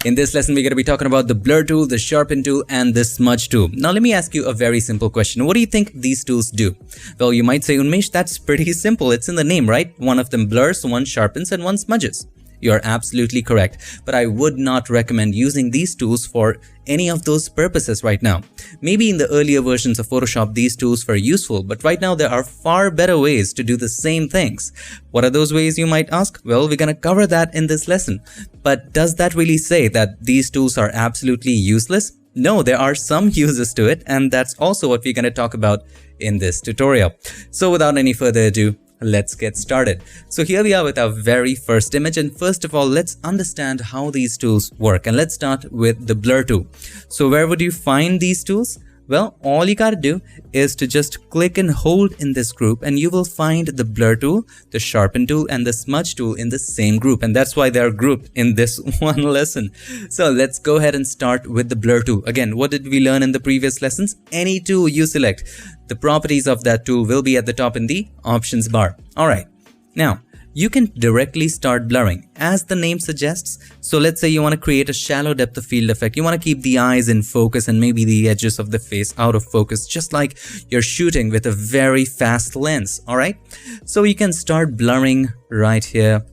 In this lesson, we're going to be talking about the blur tool, the sharpen tool, and the smudge tool. Now, let me ask you a very simple question. What do you think these tools do? Well, you might say, Unmesh, that's pretty simple. It's in the name, right? One of them blurs, one sharpens, and one smudges. You're absolutely correct, but I would not recommend using these tools for any of those purposes right now. Maybe in the earlier versions of Photoshop, these tools were useful, but right now there are far better ways to do the same things. What are those ways, you might ask? Well, we're gonna cover that in this lesson. But does that really say that these tools are absolutely useless? No, there are some uses to it, and that's also what we're gonna talk about in this tutorial. So without any further ado, let's get started. So here we are with our very first image, and first of all, let's understand how these tools work, and let's start with the blur tool. So where would you find these tools? Well, all you gotta do is to just click and hold in this group, and you will find the blur tool, the sharpen tool, and the smudge tool in the same group, and that's why they're grouped in this one lesson. So let's go ahead and start with the blur tool. Again, what did we learn in the previous lessons? Any tool you select, the properties of that tool will be at the top in the options bar. Alright, now you can directly start blurring as the name suggests. So let's say you want to create a shallow depth of field effect. You want to keep the eyes in focus and maybe the edges of the face out of focus, just like you're shooting with a very fast lens. Alright, so you can start blurring right here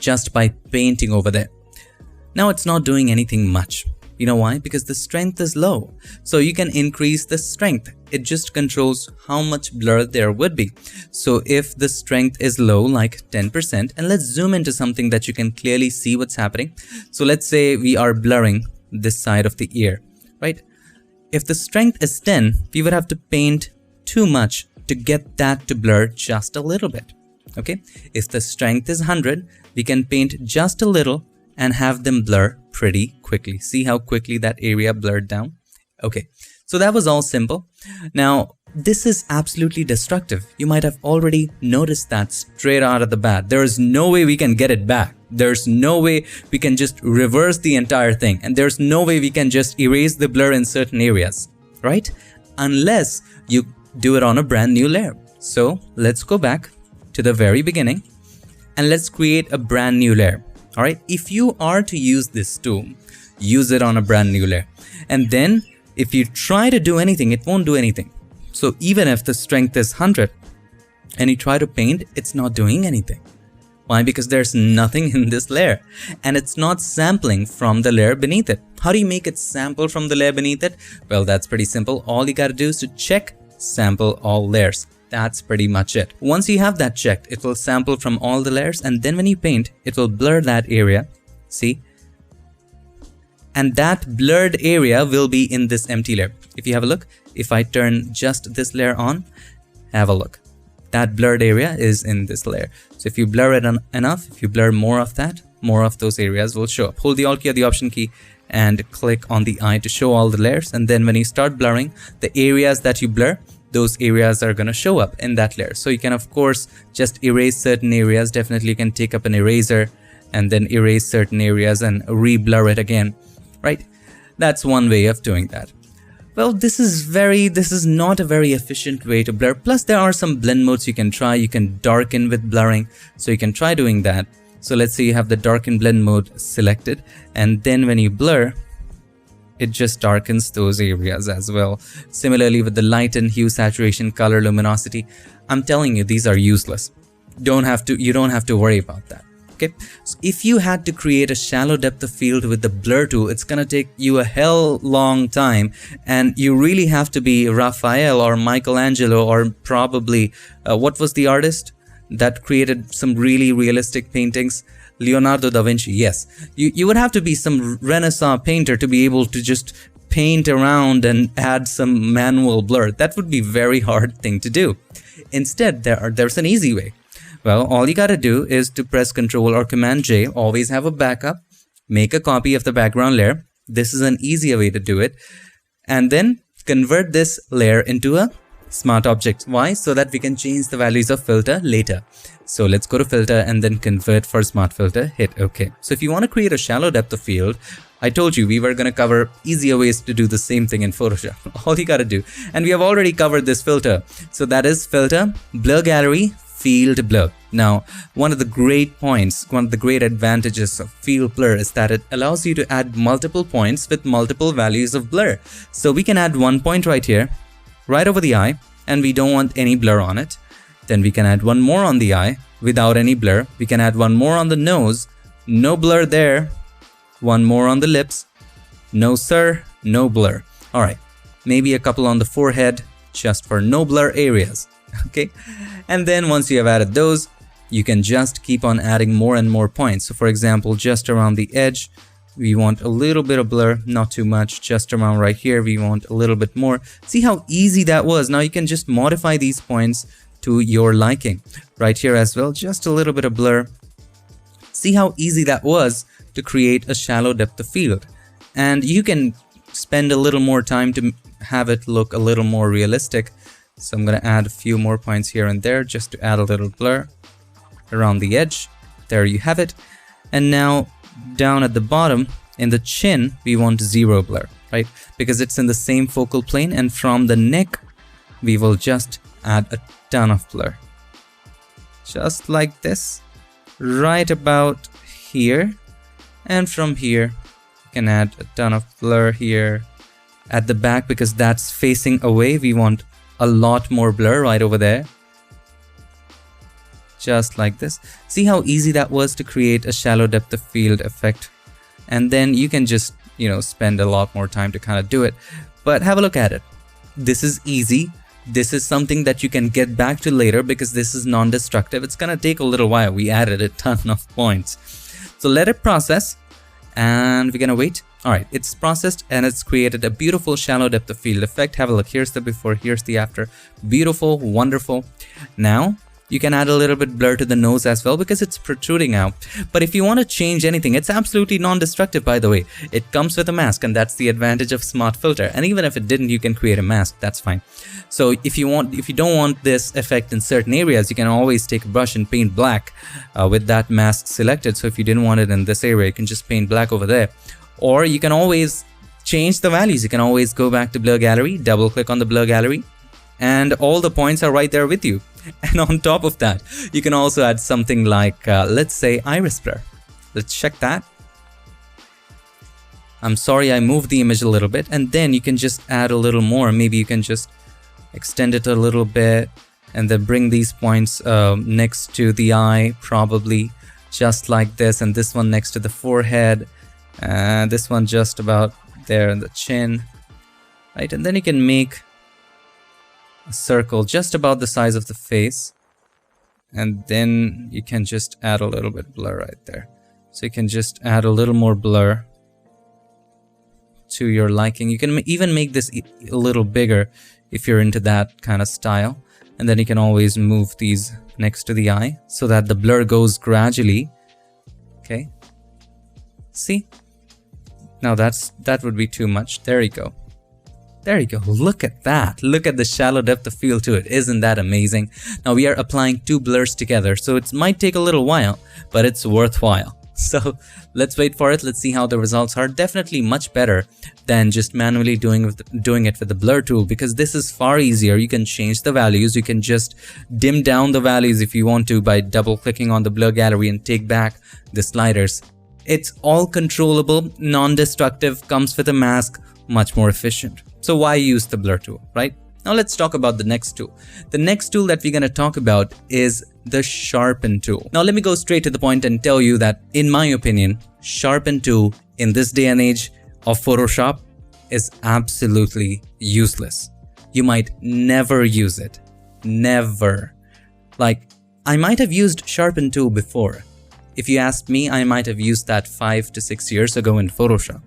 just by painting over there. Now it's not doing anything much. You know why? Because the strength is low. So you can increase the strength. It just controls how much blur there would be. So if the strength is low, like 10%, and let's zoom into something that you can clearly see what's happening. So let's say we are blurring this side of the ear, right? If the strength is 10, we would have to paint too much to get that to blur just a little bit. Okay? If the strength is 100, we can paint just a little and have them blur pretty quickly. See how quickly that area blurred down? Okay, so that was all simple. Now, this is absolutely destructive. You might have already noticed that straight out of the bat. There is no way we can get it back. There's no way we can just reverse the entire thing. And there's no way we can just erase the blur in certain areas, right? Unless you do it on a brand new layer. So let's go back to the very beginning and let's create a brand new layer. Alright, if you are to use this tool, use it on a brand new layer. And then if you try to do anything, it won't do anything. So even if the strength is 100 and you try to paint, it's not doing anything. Why? Because there's nothing in this layer and it's not sampling from the layer beneath it. How do you make it sample from the layer beneath it? Well, that's pretty simple. All you gotta do is to check sample all layers. That's pretty much it. Once you have that checked, it will sample from all the layers, and then when you paint, it will blur that area. See? And that blurred area will be in this empty layer. If you have a look, if I turn just this layer on, have a look. That blurred area is in this layer. So if you blur it enough, if you blur more of that, more of those areas will show up. Hold the Alt key or the Option key and click on the eye to show all the layers. And then when you start blurring, the areas that you blur, those areas are going to show up in that layer. So you can of course just erase certain areas. Definitely you can take up an eraser and then erase certain areas and re-blur it again, right? That's one way of doing that. Well, this is not a very efficient way to blur. Plus there are some blend modes you can try. You can darken with blurring. So you can try doing that. So let's say you have the darken blend mode selected, and then when you blur, it just darkens those areas as well. Similarly with the lighten, hue, saturation, color, luminosity, I'm telling you, these are useless. You don't have to worry about that. Okay, so if you had to create a shallow depth of field with the blur tool, it's gonna take you a hell long time, and you really have to be Raphael or Michelangelo or probably what was the artist that created some really realistic paintings? Leonardo da Vinci. Yes, you would have to be some Renaissance painter to be able to just paint around and add some manual blur. That would be a very hard thing to do. Instead, there's an easy way. Well, all you gotta do is to press Ctrl or Command J, always have a backup, make a copy of the background layer. This is an easier way to do it. And then convert this layer into a smart object. Why? So that we can change the values of filter later. So let's go to filter and then convert for smart filter, hit OK. So if you want to create a shallow depth of field, I told you we were going to cover easier ways to do the same thing in Photoshop. All you got to do, and we have already covered this filter. So that is filter, blur gallery, field blur. Now, one of the great points, one of the great advantages of field blur is that it allows you to add multiple points with multiple values of blur. So we can add 1 point right here, right over the eye, and we don't want any blur on it. Then we can add one more on the eye without any blur. We can add one more on the nose, no blur there. One more on the lips, no sir, no blur. All right, maybe a couple on the forehead, just for no blur areas, okay? And then once you have added those, you can just keep on adding more and more points. So for example, just around the edge, we want a little bit of blur, not too much. Just around right here, we want a little bit more. See how easy that was? Now you can just modify these points to your liking. Right here as well, just a little bit of blur. See how easy that was to create a shallow depth of field. And you can spend a little more time to have it look a little more realistic. So I'm going to add a few more points here and there just to add a little blur around the edge. There you have it. And now down at the bottom in the chin, we want 0 blur, right? Because it's in the same focal plane, and from the neck, we will just add a ton of blur. Just like this, right about here. And from here, you can add a ton of blur here at the back because that's facing away. We want a lot more blur right over there. Just like this. See how easy that was to create a shallow depth of field effect. And then you can just, spend a lot more time to kind of do it. But have a look at it. This is easy. This is something that you can get back to later because this is non-destructive. It's going to take a little while. We added a ton of points. So let it process and we're going to wait. All right, it's processed and it's created a beautiful shallow depth of field effect. Have a look. Here's the before, here's the after. Beautiful, wonderful. Now, you can add a little bit blur to the nose as well because it's protruding out. But if you want to change anything, it's absolutely non-destructive, by the way. It comes with a mask, and that's the advantage of Smart Filter. And even if it didn't, you can create a mask. That's fine. So if you don't want this effect in certain areas, you can always take a brush and paint black with that mask selected. So if you didn't want it in this area, you can just paint black over there. Or you can always change the values. You can always go back to Blur Gallery, double click on the Blur Gallery, and all the points are right there with you. And on top of that, you can also add something like, let's say, iris blur. Let's check that. I'm sorry, I moved the image a little bit. And then you can just add a little more. Maybe you can just extend it a little bit and then bring these points next to the eye, probably just like this. And this one next to the forehead. And this one just about there in the chin. Right? And then you can make a circle just about the size of the face, and then you can just add a little bit blur right there. So you can just add a little more blur to your liking. You can even make this a little bigger if you're into that kind of style, and then you can always move these next to the eye so that the blur goes gradually. Okay, see, now that would be too much. There you go. There you go. Look at that. Look at the shallow depth of field to it. Isn't that amazing? Now we are applying two blurs together, so it might take a little while, but it's worthwhile. So let's wait for it. Let's see how the results are. Definitely much better than just manually doing it with the blur tool, because this is far easier. You can change the values. You can just dim down the values if you want to by double clicking on the blur gallery and take back the sliders. It's all controllable, non-destructive, comes with a mask, much more efficient. So why use the blur tool, right? Now let's talk about the next tool. The next tool that we're going to talk about is the Sharpen tool. Now let me go straight to the point and tell you that, in my opinion, Sharpen tool in this day and age of Photoshop is absolutely useless. You might never use it. Never. Like, I might have used Sharpen tool before. If you asked me, I might have used that 5 to 6 years ago in Photoshop.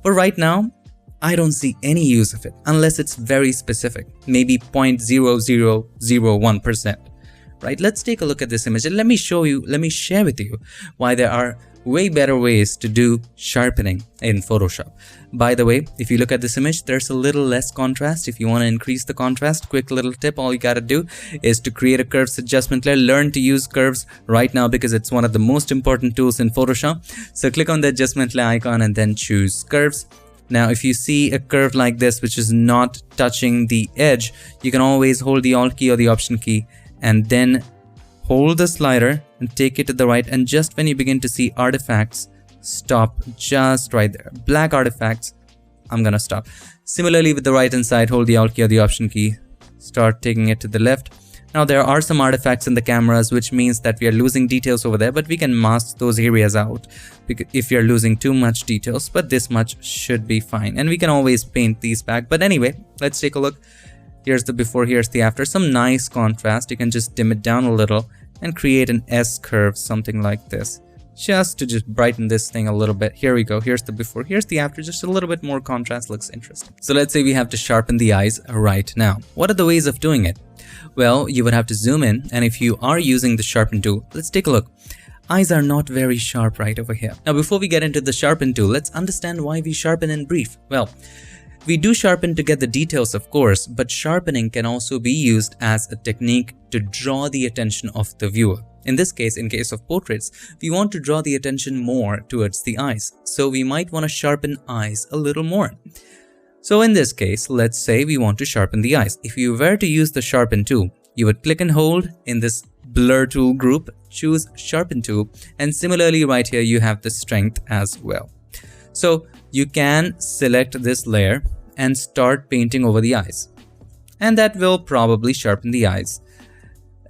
But right now, I don't see any use of it unless it's very specific, maybe 0.0001%, right? Let's take a look at this image and let me share with you why there are way better ways to do sharpening in Photoshop. By the way, if you look at this image, there's a little less contrast. If you want to increase the contrast, quick little tip, all you got to do is to create a curves adjustment layer. Learn to use curves right now because it's one of the most important tools in Photoshop. So click on the adjustment layer icon and then choose curves. Now, if you see a curve like this, which is not touching the edge, you can always hold the Alt key or the Option key and then hold the slider and take it to the right, and just when you begin to see artifacts, stop just right there. Black artifacts, I'm gonna stop. Similarly with the right hand side, hold the Alt key or the Option key, start taking it to the left. Now there are some artifacts in the cameras, which means that we are losing details over there, but we can mask those areas out if you're losing too much details, but this much should be fine. And we can always paint these back. But anyway, let's take a look. Here's the before, here's the after. Some nice contrast. You can just dim it down a little and create an S curve, something like this, just to just brighten this thing a little bit. Here we go. Here's the before, here's the after. Just a little bit more contrast, looks interesting. So let's say we have to sharpen the eyes right now. What are the ways of doing it? Well, you would have to zoom in, and if you are using the Sharpen tool, let's take a look. Eyes are not very sharp right over here. Now before we get into the Sharpen tool, let's understand why we sharpen in brief. Well, we do sharpen to get the details, of course, but sharpening can also be used as a technique to draw the attention of the viewer. In this case, in case of portraits, we want to draw the attention more towards the eyes, so we might want to sharpen eyes a little more. So in this case, let's say we want to sharpen the eyes. If you were to use the Sharpen tool, you would click and hold in this blur tool group, choose Sharpen tool, and similarly right here you have the strength as well. So you can select this layer and start painting over the eyes, and that will probably sharpen the eyes.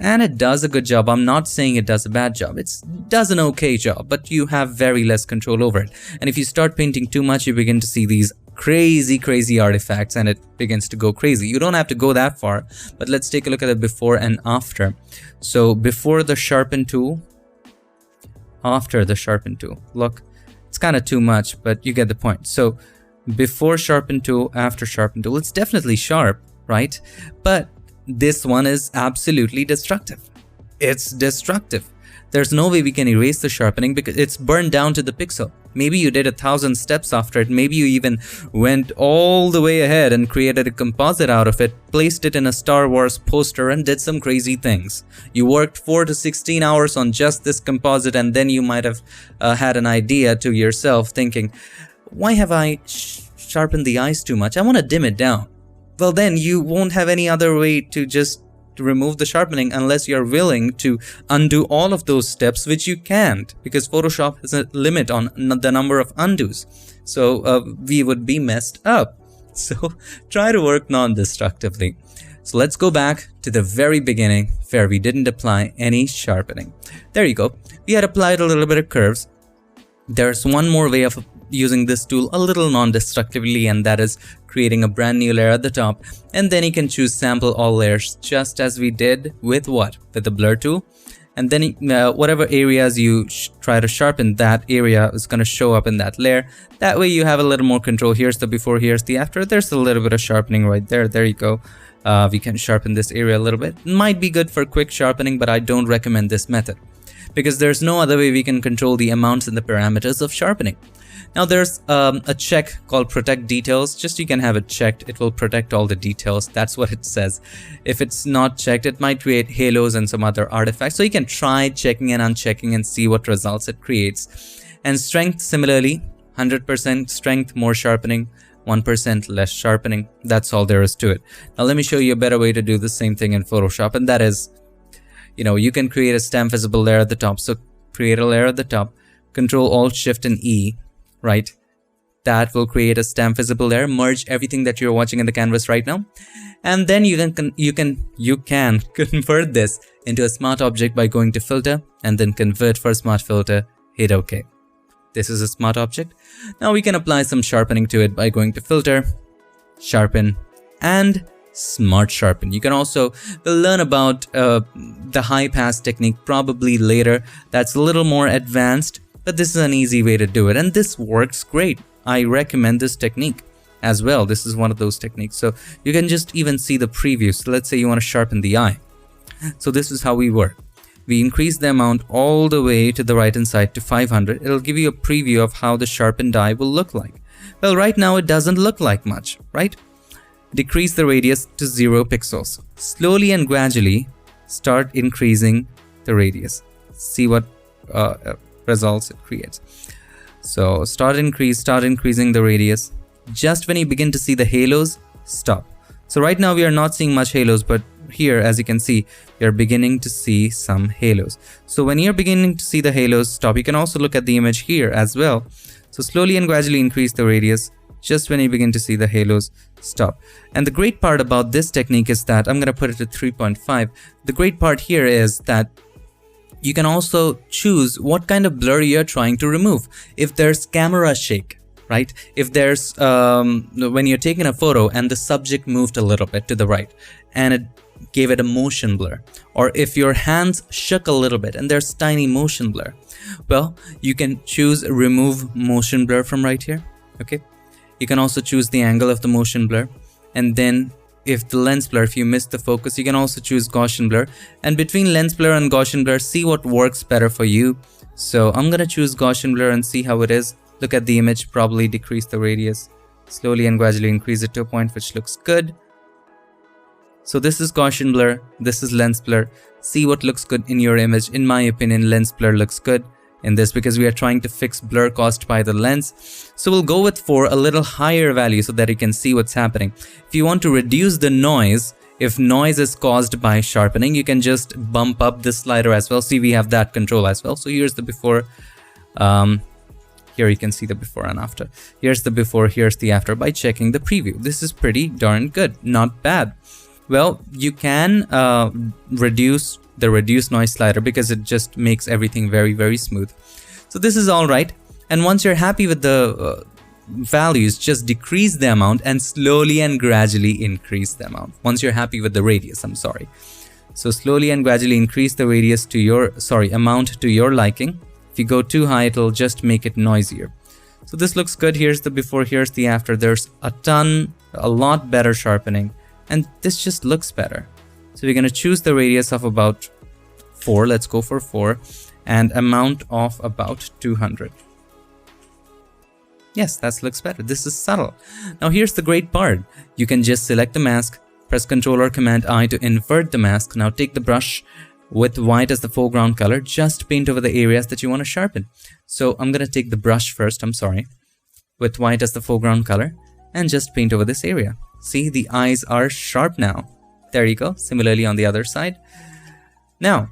And it does a good job. I'm not saying it does a bad job. It does an okay job, but you have very less control over it. And if you start painting too much, you begin to see these crazy artifacts, and it begins to go crazy. You don't have to go that far, but let's take a look at the before and after. So before the Sharpen tool, after the Sharpen tool. Look, it's kind of too much, but you get the point. So before Sharpen tool, after Sharpen tool, it's definitely sharp, right? But this one is absolutely destructive. It's destructive. There's no way we can erase the sharpening because it's burned down to the pixel. Maybe you did 1,000 steps after it. Maybe you even went all the way ahead and created a composite out of it, placed it in a Star Wars poster and did some crazy things. You worked 4 to 16 hours on just this composite, and then you might have had an idea to yourself thinking, why have I sharpened the eyes too much? I want to dim it down. Well, then you won't have any other way to just remove the sharpening unless you're willing to undo all of those steps, which you can't because Photoshop has a limit on the number of undos. So we would be messed up. So try to work non-destructively. So let's go back to the very beginning where we didn't apply any sharpening. There you go. We had applied a little bit of curves. There's one more way of using this tool a little non-destructively, and that is creating a brand new layer at the top, and then you can choose sample all layers just as we did with what? With the blur tool. And then whatever areas you try to sharpen, that area is going to show up in that layer. That way you have a little more control. Here's the before, here's the after. There's a little bit of sharpening right there. There you go. We can sharpen this area a little bit. It might be good for quick sharpening, but I don't recommend this method because there's no other way we can control the amounts and the parameters of sharpening. Now there's a check called protect details. Just you can have it checked. It will protect all the details. That's what it says. If it's not checked, it might create halos and some other artifacts. So you can try checking and unchecking and see what results it creates. And strength, similarly, 100% strength, more sharpening, 1% less sharpening. That's all there is to it. Now let me show you a better way to do the same thing in Photoshop, and that is, you can create a stamp visible layer at the top. So create a layer at the top, Control Alt Shift and E. Right, that will create a stamp visible layer, merge everything that you're watching in the canvas right now, and then you can convert this into a smart object by going to filter and then convert for smart filter, hit OK. This is a smart object. Now we can apply some sharpening to it by going to filter, sharpen, and smart sharpen. You can also learn about the high pass technique probably later. That's a little more advanced, but this is an easy way to do it, and this works great. I recommend this technique as well. This is one of those techniques. So you can just even see the preview. So let's say you want to sharpen the eye. So this is how we work. We increase the amount all the way to the right hand side to 500. It'll give you a preview of how the sharpened eye will look like. Well, right now it doesn't look like much, right? Decrease the radius to 0 pixels. Slowly and gradually start increasing the radius. See what results it creates. So start increasing the radius. Just when you begin to see the halos, stop. So right now we are not seeing much halos, but here, as you can see, you're beginning to see some halos. So when you're beginning to see the halos stop, you can also look at the image here as well. So slowly and gradually increase the radius just when you begin to see the halos stop. And the great part about this technique is that I'm going to put it to 3.5. The great part here is that you can also choose what kind of blur you're trying to remove. If there's camera shake, right? If there's, when you're taking a photo and the subject moved a little bit to the right and it gave it a motion blur, or if your hands shook a little bit and there's tiny motion blur, well, you can choose remove motion blur from right here, okay? You can also choose the angle of the motion blur, and then if the lens blur, if you miss the focus, you can also choose Gaussian blur, and between lens blur and Gaussian blur, see what works better for you. So I'm gonna choose Gaussian blur and see how it is. Look at the image, probably decrease the radius, slowly and gradually increase it to a point which looks good. So this is Gaussian blur, this is lens blur. See what looks good in your image. In my opinion, lens blur looks good in this because we are trying to fix blur caused by the lens. So we'll go with 4, a little higher value, so that you can see what's happening. If you want to reduce the noise, if noise is caused by sharpening, you can just bump up this slider as well. See, we have that control as well. So here's the before. Here you can see the before and after. Here's the before, here's the after by checking the preview. This is pretty darn good, not bad. Well, you can reduce the reduce noise slider because it just makes everything very, very smooth. So this is all right. And once you're happy with the values, just decrease the amount and slowly and gradually increase the amount. Once you're happy with the radius, I'm sorry. So slowly and gradually increase the radius to your, amount to your liking. If you go too high, it'll just make it noisier. So this looks good. Here's the before, here's the after. There's a lot better sharpening, and this just looks better. So we're going to choose the radius of about 4. Let's go for 4, and amount of about 200. Yes, that looks better. This is subtle. Now here's the great part. You can just select the mask, press Ctrl or Command I to invert the mask. Now take the brush with white as the foreground color, just paint over the areas that you want to sharpen. So I'm going to take the brush first, with white as the foreground color, and just paint over this area. See, the eyes are sharp now. There you go. Similarly on the other side. Now,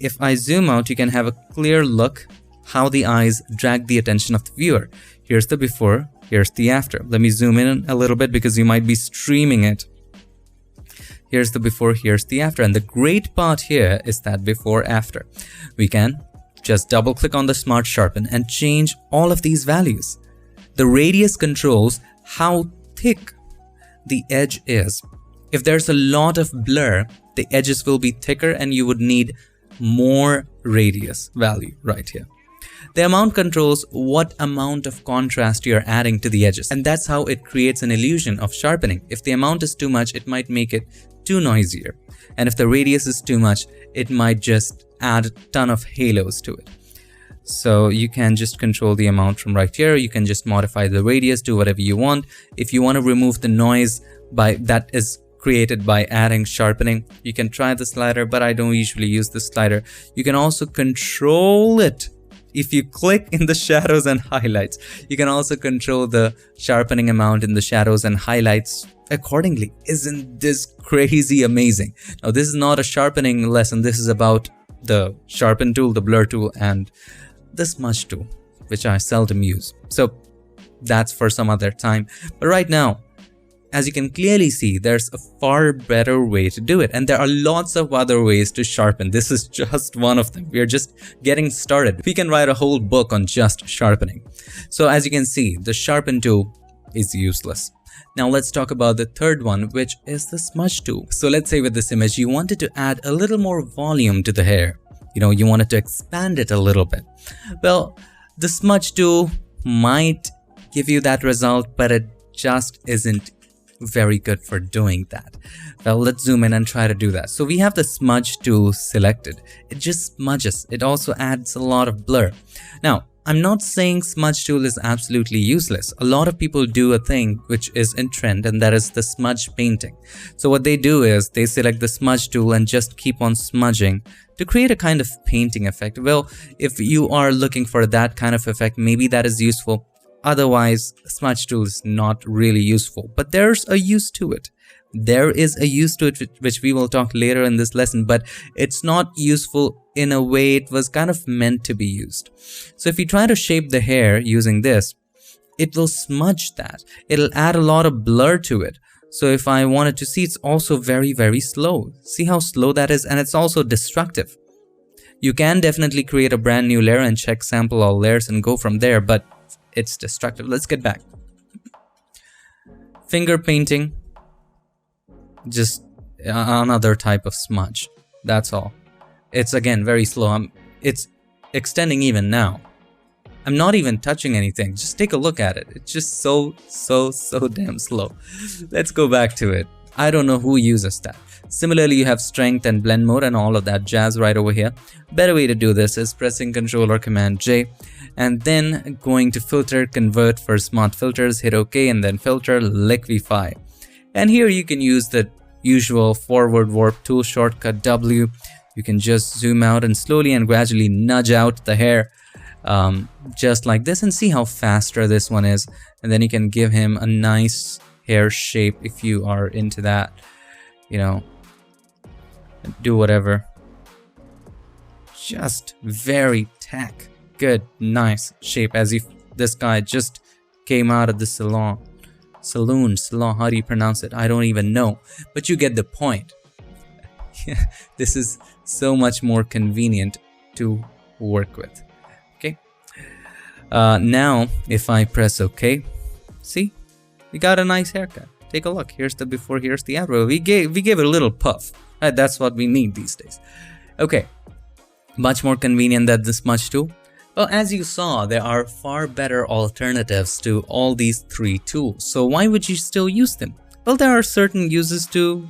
if I zoom out, you can have a clear look how the eyes drag the attention of the viewer. Here's the before, here's the after. Let me zoom in a little bit because you might be streaming it. Here's the before, here's the after. And the great part here is that before, after. We can just double click on the Smart Sharpen and change all of these values. The radius controls how thick the edge is. If there's a lot of blur, the edges will be thicker and you would need more radius value right here. The amount controls what amount of contrast you're adding to the edges, and that's how it creates an illusion of sharpening. If the amount is too much, it might make it too noisier, and if the radius is too much, it might just add a ton of halos to it. So you can just control the amount from right here. You can just modify the radius, do whatever you want. If you want to remove the noise that is created by adding sharpening, you can try the slider, but I don't usually use the slider. You can also control it. If you click in the shadows and highlights, you can also control the sharpening amount in the shadows and highlights accordingly. Isn't this crazy amazing? Now, this is not a sharpening lesson. This is about the Sharpen tool, the blur tool, and the smudge tool, which I seldom use. So that's for some other time. But right now, as you can clearly see, there's a far better way to do it. And there are lots of other ways to sharpen. This is just one of them. We are just getting started. We can write a whole book on just sharpening. So as you can see, the Sharpen tool is useless. Now let's talk about the third one, which is the smudge tool. So let's say with this image, you wanted to add a little more volume to the hair. You wanted to expand it a little bit. Well, the smudge tool might give you that result, but it just isn't very good for doing that. Well, let's zoom in and try to do that. So we have the smudge tool selected. It just smudges. It also adds a lot of blur. Now, I'm not saying smudge tool is absolutely useless. A lot of people do a thing which is in trend, and that is the smudge painting. So what they do is they select the smudge tool and just keep on smudging to create a kind of painting effect. Well, if you are looking for that kind of effect, maybe that is useful. Otherwise, smudge tool is not really useful, but there's a use to it. There is a use to it, which we will talk later in this lesson, but it's not useful in a way it was kind of meant to be used. So if you try to shape the hair using this, it will smudge that. It'll add a lot of blur to it. So if I wanted to see, it's also very, very slow. See how slow that is? And it's also destructive. You can definitely create a brand new layer and check sample all layers and go from there, but it's destructive. Let's get back. Finger painting. Just another type of smudge. That's all. It's again very slow. It's extending even now. I'm not even touching anything. Just take a look at it. It's just so damn slow. Let's go back to it. I don't know who uses that. Similarly, you have strength and blend mode and all of that jazz right over here. Better way to do this is pressing Ctrl or Command J and then going to filter, convert for smart filters, hit OK and then filter, liquify. And here you can use the usual forward warp tool shortcut W. You can just zoom out and slowly and gradually nudge out the hair just like this and see how faster this one is. And then you can give him a nice hair shape if you are into that, you know, do whatever. Just very tack, good, nice shape as if this guy just came out of the salon, how do you pronounce it? I don't even know, but you get the point. Yeah, this is so much more convenient to work with. Okay. Now, if I press OK, see, we got a nice haircut. Take a look. Here's the before. Here's the after. We gave it a little puff. That's what we need these days. Okay. Much more convenient than this Smudge tool. Well, as you saw, there are far better alternatives to all these three tools. So why would you still use them? Well, there are certain uses to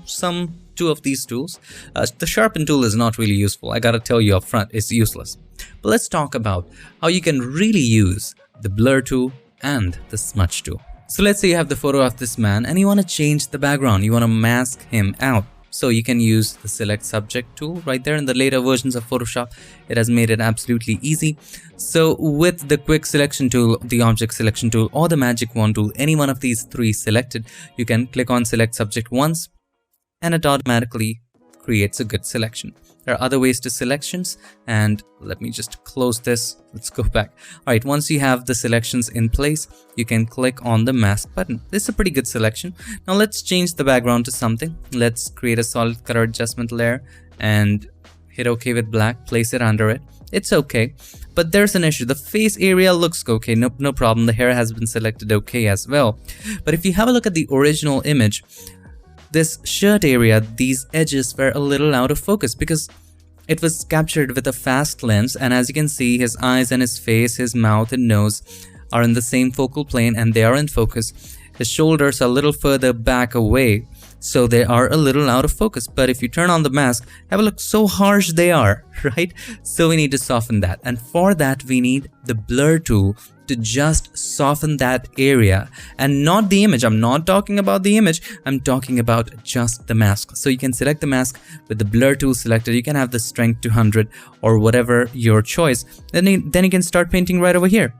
two of these tools. The Sharpen tool is not really useful. I gotta tell you up front, it's useless. But let's talk about how you can really use the blur tool and the smudge tool. So let's say you have the photo of this man and you want to change the background. You want to mask him out. So you can use the select subject tool right there. In the later versions of Photoshop, it has made it absolutely easy. So with the quick selection tool, the object selection tool, or the magic wand tool, any one of these three selected, you can click on select subject once and it automatically creates a good selection. There are other ways to selections, and let me just close this. Let's go back. All right, once you have the selections in place, you can click on the mask button. This is a pretty good selection. Now let's change the background to something. Let's create a solid color adjustment layer and hit OK with black, place it under it. It's okay, but there's an issue. The face area looks okay, no problem. The hair has been selected okay as well. But if you have a look at the original image, this shirt area, these edges were a little out of focus because it was captured with a fast lens, and as you can see, his eyes and his face, his mouth and nose are in the same focal plane and they are in focus. His shoulders are a little further back away, so they are a little out of focus. But if you turn on the mask, have a look, so harsh they are, right? So we need to soften that, and for that we need the blur tool to just soften that area and not the image. I'm not talking about the image, I'm talking about just the mask. So you can select the mask with the blur tool selected. You can have the strength to 100 or whatever your choice. Then you can start painting right over here.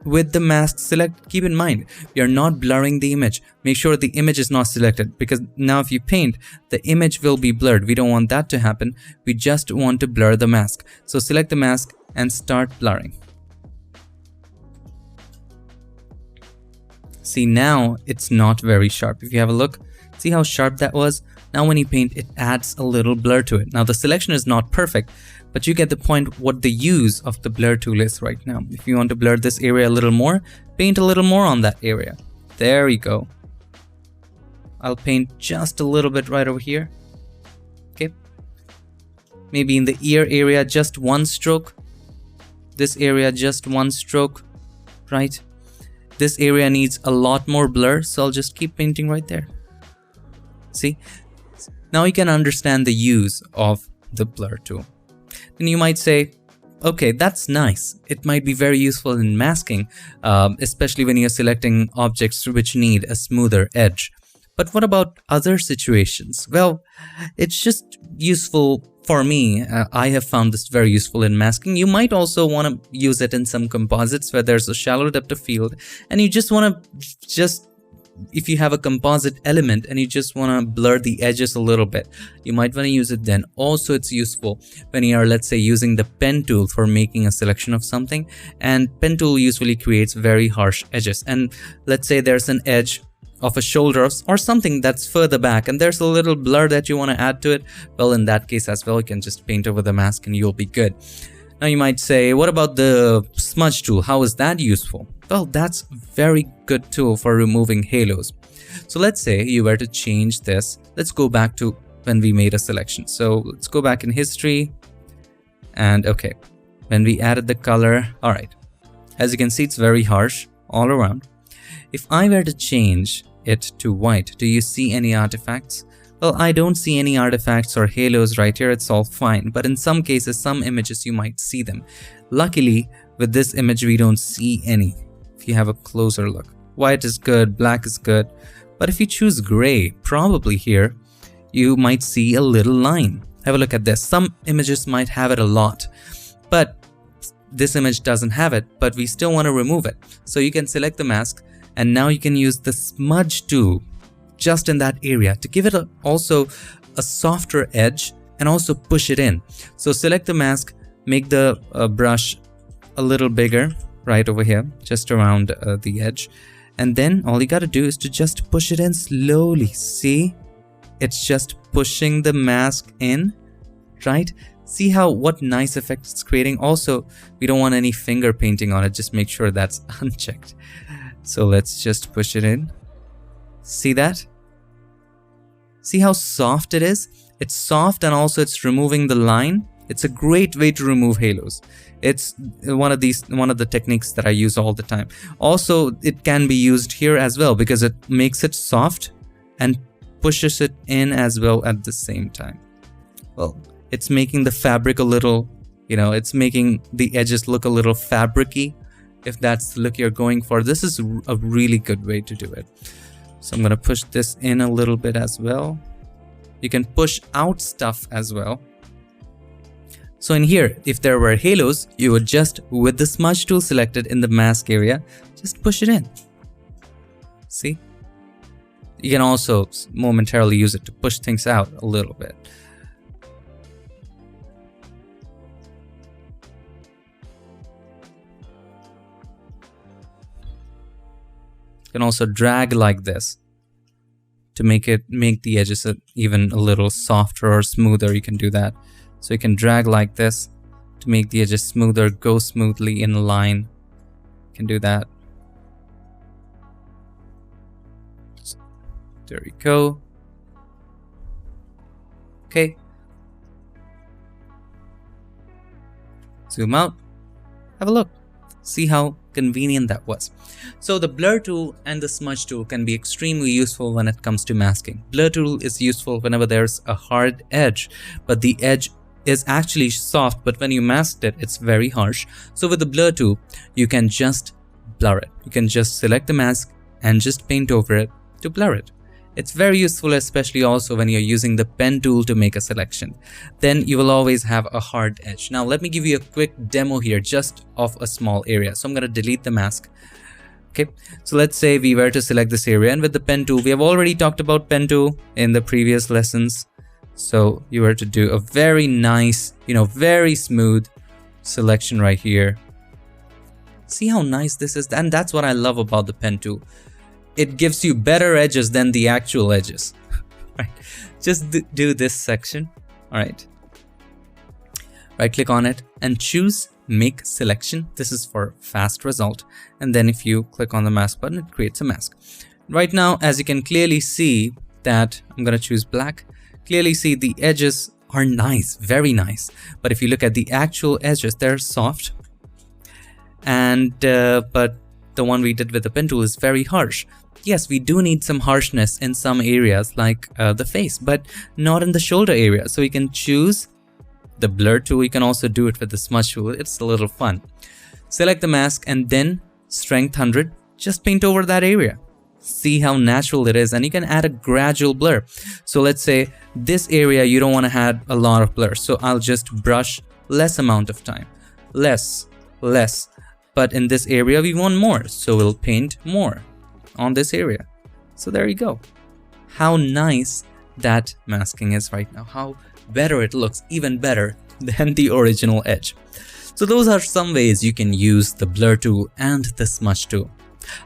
With the mask select, keep in mind, you're not blurring the image. Make sure the image is not selected, because now if you paint, the image will be blurred. We don't want that to happen. We just want to blur the mask. So select the mask and start blurring. See, now it's not very sharp. If you have a look, see how sharp that was? Now when you paint, it adds a little blur to it. Now the selection is not perfect, but you get the point what the use of the blur tool is right now. If you want to blur this area a little more, paint a little more on that area. There you go. I'll paint just a little bit right over here. Okay. Maybe in the ear area, just one stroke. This area, just one stroke, right? This area needs a lot more blur, so I'll just keep painting right there. See? Now you can understand the use of the blur tool. Then you might say, okay, that's nice. It might be very useful in masking, especially when you're selecting objects which need a smoother edge. But what about other situations? Well, it's just useful for me. I have found this very useful in masking. You might also want to use it in some composites where there's a shallow depth of field and you just want to if you have a composite element and you just want to blur the edges a little bit, you might want to use it then. Also, it's useful when you are, let's say, using the pen tool for making a selection of something, and pen tool usually creates very harsh edges. And let's say there's an edge of a shoulder or something that's further back and there's a little blur that you want to add to it. Well, in that case as well, you can just paint over the mask and you'll be good. Now you might say, what about the smudge tool? How is that useful? Well, that's a very good tool for removing halos. So let's say you were to change this. Let's go back to when we made a selection. So let's go back in history. And okay, when we added the color, all right. As you can see, it's very harsh all around. If I were to change it to white, do you see any artifacts? Well, I don't see any artifacts or halos right here. It's all fine. But in some cases, some images, you might see them. Luckily, with this image, we don't see any. If you have a closer look, white is good, black is good. But if you choose gray, probably here, you might see a little line. Have a look at this. Some images might have it a lot, but this image doesn't have it, but we still want to remove it. So you can select the mask, and now you can use the smudge tool just in that area to give it also a softer edge and also push it in. So select the mask, make the brush a little bigger right over here, just around the edge. And then all you got to do is to just push it in slowly. See, it's just pushing the mask in, right? See what nice effect it's creating. Also, we don't want any finger painting on it. Just make sure that's unchecked. So let's just push it in. See that? See how soft it is? It's soft and also it's removing the line. It's a great way to remove halos. It's one of the techniques that I use all the time. Also, it can be used here as well because it makes it soft and pushes it in as well at the same time. Well, it's making the fabric a little, it's making the edges look a little fabricy. If that's the look you're going for, this is a really good way to do it. So I'm going to push this in a little bit as well. You can push out stuff as well. So in here, if there were halos, you would just, with the smudge tool selected in the mask area, just push it in. See? You can also momentarily use it to push things out a little bit. You can also drag like this to make the edges even a little softer or smoother. You can do that. So you can drag like this to make the edges smoother, go smoothly in a line. You can do that. There we go. Okay. Zoom out. Have a look. See how convenient that was. So the blur tool and the smudge tool can be extremely useful when it comes to masking. Blur tool is useful whenever there's a hard edge, but the edge is actually soft, but when you masked it, it's very harsh. So with the blur tool, you can just blur it. You can just select the mask and just paint over it to blur it. It's very useful, especially also when you're using the pen tool to make a selection. Then you will always have a hard edge. Now let me give you a quick demo here just of a small area. So I'm going to delete the mask. Okay, so let's say we were to select this area, and with the pen tool, we have already talked about pen tool in the previous lessons. So you were to do a very nice, very smooth selection right here. See how nice this is? And that's what I love about the pen tool. It gives you better edges than the actual edges. Right? Just do this section. All right. Right click on it and choose make selection. This is for fast result. And then if you click on the mask button, it creates a mask. Right now, as you can clearly see that I'm going to choose black. Clearly see the edges are nice, very nice. But if you look at the actual edges, they're soft. And but the one we did with the pen tool is very harsh. Yes, we do need some harshness in some areas like the face, but not in the shoulder area. So we can choose the blur tool. You can also do it with the smudge tool. It's a little fun. Select the mask and then strength 100. Just paint over that area. See how natural it is, and you can add a gradual blur. So let's say this area you don't want to add a lot of blur. So I'll just brush less amount of time. Less. But in this area we want more. So we'll paint more on this area. So there you go. How nice that masking is right now. How better it looks, even better than the original edge. So those are some ways you can use the blur tool and the smudge tool.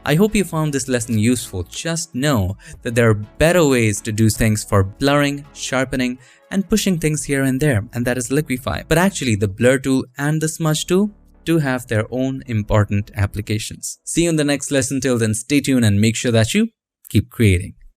I hope you found this lesson useful. Just know that there are better ways to do things for blurring, sharpening, and pushing things here and there, and that is liquify. But actually the blur tool and the smudge tool do have their own important applications. See you in the next lesson. Till then, stay tuned and make sure that you keep creating.